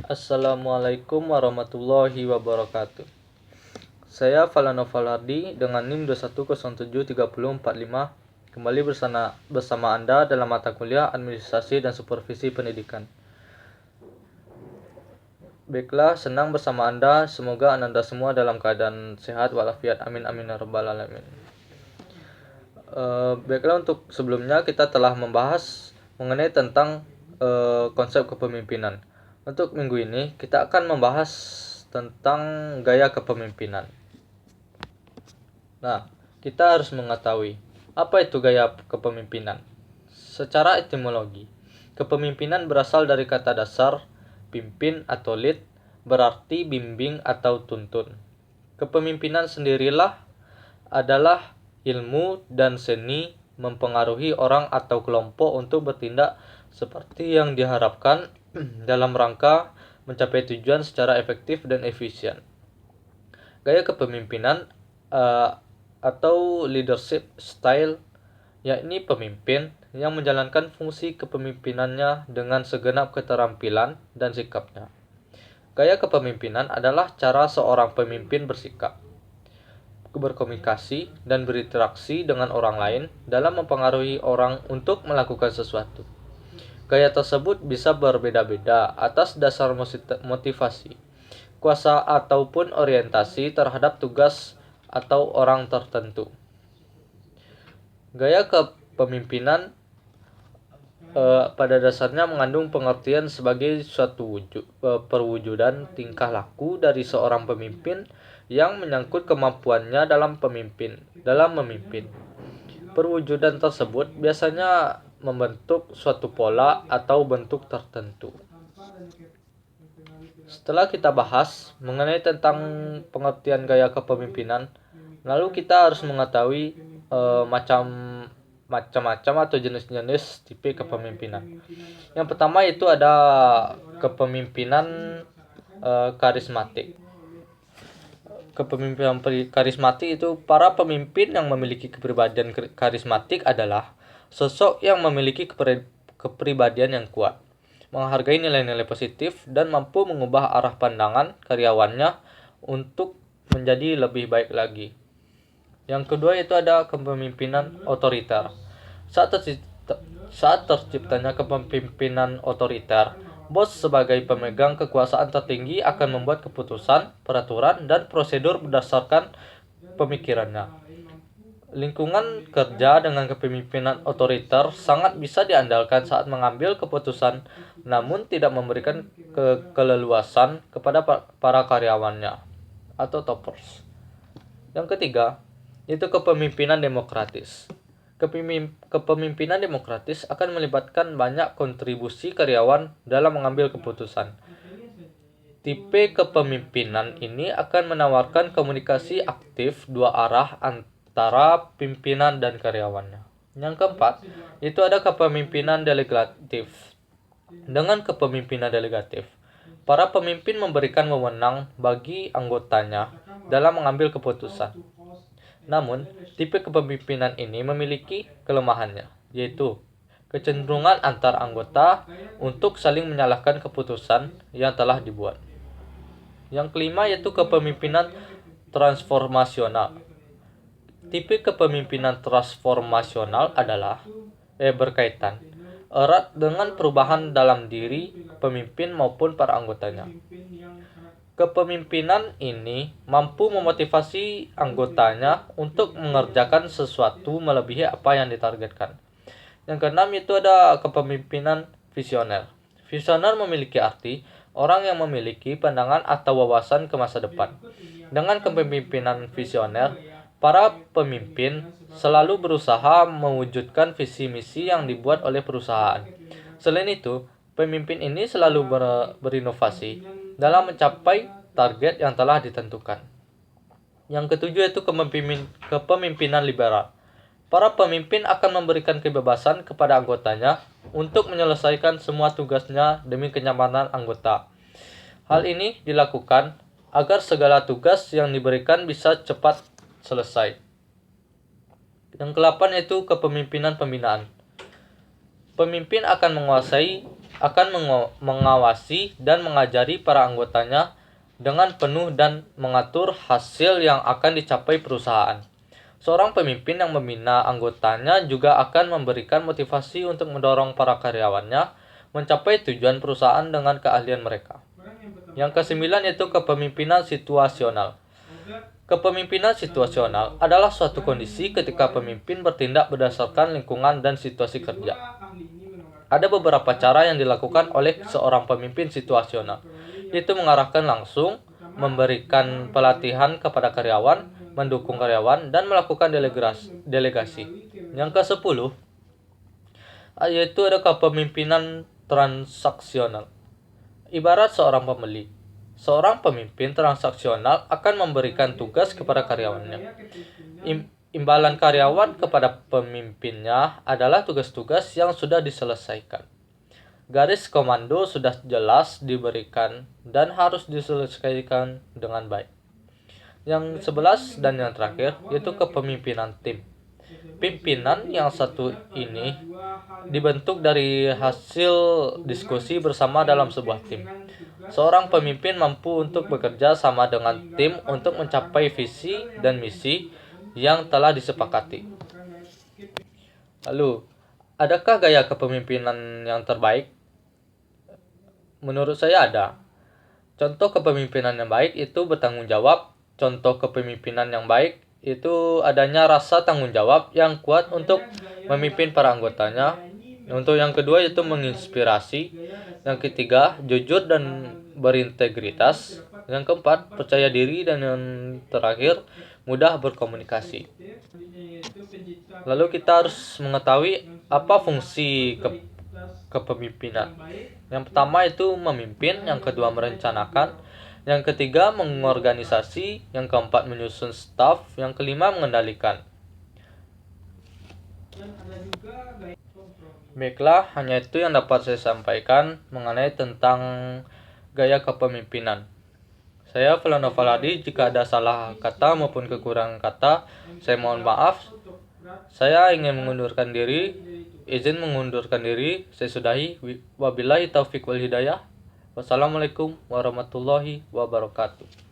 Assalamualaikum warahmatullahi wabarakatuh. Saya Falano Falardi dengan NIM 21073045 kembali bersama Anda dalam mata kuliah Administrasi dan Supervisi Pendidikan. Baiklah, senang bersama Anda. Semoga Anda semua dalam keadaan sehat walafiat. Amin amin ya rabbal alamin. Baiklah, untuk sebelumnya kita telah membahas mengenai tentang konsep kepemimpinan. Untuk minggu ini kita akan membahas tentang gaya kepemimpinan. Nah, kita harus mengetahui apa itu gaya kepemimpinan. Secara etimologi, kepemimpinan berasal dari kata dasar pimpin atau lead, berarti bimbing atau tuntun. Kepemimpinan sendirilah adalah ilmu dan seni mempengaruhi orang atau kelompok untuk bertindak seperti yang diharapkan dalam rangka mencapai tujuan secara efektif dan efisien. Gaya kepemimpinan atau leadership style, yakni pemimpin yang menjalankan fungsi kepemimpinannya dengan segenap keterampilan dan sikapnya. Gaya kepemimpinan adalah cara seorang pemimpin bersikap, berkomunikasi, dan berinteraksi dengan orang lain dalam mempengaruhi orang untuk melakukan sesuatu. Gaya tersebut bisa berbeda-beda atas dasar motivasi, kuasa ataupun orientasi terhadap tugas atau orang tertentu. Gaya kepemimpinan pada dasarnya mengandung pengertian sebagai suatu perwujudan tingkah laku dari seorang pemimpin yang menyangkut kemampuannya dalam memimpin. Perwujudan tersebut biasanya membentuk suatu pola atau bentuk tertentu. Setelah kita bahas mengenai tentang pengertian gaya kepemimpinan, lalu kita harus mengetahui macam-macam atau jenis-jenis tipe kepemimpinan. Yang pertama itu ada kepemimpinan karismatik. Kepemimpinan karismatik itu para pemimpin yang memiliki kepribadian karismatik adalah sosok yang memiliki kepribadian yang kuat, menghargai nilai-nilai positif, dan mampu mengubah arah pandangan karyawannya untuk menjadi lebih baik lagi. Yang kedua itu ada kepemimpinan otoriter. Saat terciptanya kepemimpinan otoriter, bos sebagai pemegang kekuasaan tertinggi akan membuat keputusan, peraturan, dan prosedur berdasarkan pemikirannya. Lingkungan kerja dengan kepemimpinan otoriter sangat bisa diandalkan saat mengambil keputusan, namun tidak memberikan keleluasan kepada para karyawannya atau toppers. Yang ketiga, yaitu kepemimpinan demokratis. Kepemimpinan demokratis akan melibatkan banyak kontribusi karyawan dalam mengambil keputusan. Tipe kepemimpinan ini akan menawarkan komunikasi aktif dua arah antara pimpinan dan karyawannya. Yang keempat, itu ada kepemimpinan delegatif. Dengan kepemimpinan delegatif, para pemimpin memberikan wewenang bagi anggotanya dalam mengambil keputusan. Namun, tipe kepemimpinan ini memiliki kelemahannya, yaitu kecenderungan antar anggota untuk saling menyalahkan keputusan yang telah dibuat. Yang kelima yaitu kepemimpinan transformasional. Tipe kepemimpinan transformasional adalah berkaitan erat dengan perubahan dalam diri pemimpin maupun para anggotanya. Kepemimpinan ini mampu memotivasi anggotanya untuk mengerjakan sesuatu melebihi apa yang ditargetkan. Yang keenam itu ada kepemimpinan visioner. Visioner memiliki arti orang yang memiliki pandangan atau wawasan ke masa depan. Dengan kepemimpinan visioner, para pemimpin selalu berusaha mewujudkan visi misi yang dibuat oleh perusahaan. Selain itu, pemimpin ini selalu berinovasi dalam mencapai target yang telah ditentukan. Yang ketujuh itu kepemimpinan liberal. Para pemimpin akan memberikan kebebasan kepada anggotanya untuk menyelesaikan semua tugasnya demi kenyamanan anggota. Hal ini dilakukan agar segala tugas yang diberikan bisa cepat selesai. Yang ke-8 yaitu kepemimpinan pembinaan. Pemimpin akan mengawasi dan mengajari para anggotanya dengan penuh dan mengatur hasil yang akan dicapai perusahaan. Seorang pemimpin yang membina anggotanya juga akan memberikan motivasi untuk mendorong para karyawannya mencapai tujuan perusahaan dengan keahlian mereka. Yang kesembilan yaitu kepemimpinan situasional. Kepemimpinan situasional adalah suatu kondisi ketika pemimpin bertindak berdasarkan lingkungan dan situasi kerja. Ada beberapa cara yang dilakukan oleh seorang pemimpin situasional, yaitu mengarahkan langsung, memberikan pelatihan kepada karyawan, mendukung karyawan, dan melakukan delegasi. Yang ke-10 yaitu ada kepemimpinan transaksional. Ibarat seorang pembeli, seorang pemimpin transaksional akan memberikan tugas kepada karyawannya. Imbalan karyawan kepada pemimpinnya adalah tugas-tugas yang sudah diselesaikan. Garis komando sudah jelas diberikan dan harus diselesaikan dengan baik. Yang 11 dan yang terakhir yaitu kepemimpinan tim. Pimpinan yang satu ini dibentuk dari hasil diskusi bersama dalam sebuah tim. Seorang pemimpin mampu untuk bekerja sama dengan tim untuk mencapai visi dan misi yang telah disepakati. Lalu, adakah gaya kepemimpinan yang terbaik? Menurut saya ada. Contoh kepemimpinan yang baik itu bertanggung jawab. Contoh kepemimpinan yang baik itu adanya rasa tanggung jawab yang kuat untuk memimpin para anggotanya. Untuk yang kedua yaitu menginspirasi. Yang ketiga, jujur dan berintegritas. Yang keempat, percaya diri. Dan yang terakhir, mudah berkomunikasi. Lalu kita harus mengetahui apa fungsi kepemimpinan. Yang pertama itu memimpin, yang kedua merencanakan, yang ketiga mengorganisasi, yang keempat menyusun staf, yang kelima mengendalikan. Baiklah, hanya itu yang dapat saya sampaikan mengenai tentang gaya kepemimpinan. Saya Felando Faladi, jika ada salah kata maupun kekurangan kata, saya mohon maaf. Saya ingin mengundurkan diri, saya sudahi. Wabillahi taufiq wal hidayah. Wassalamualaikum warahmatullahi wabarakatuh.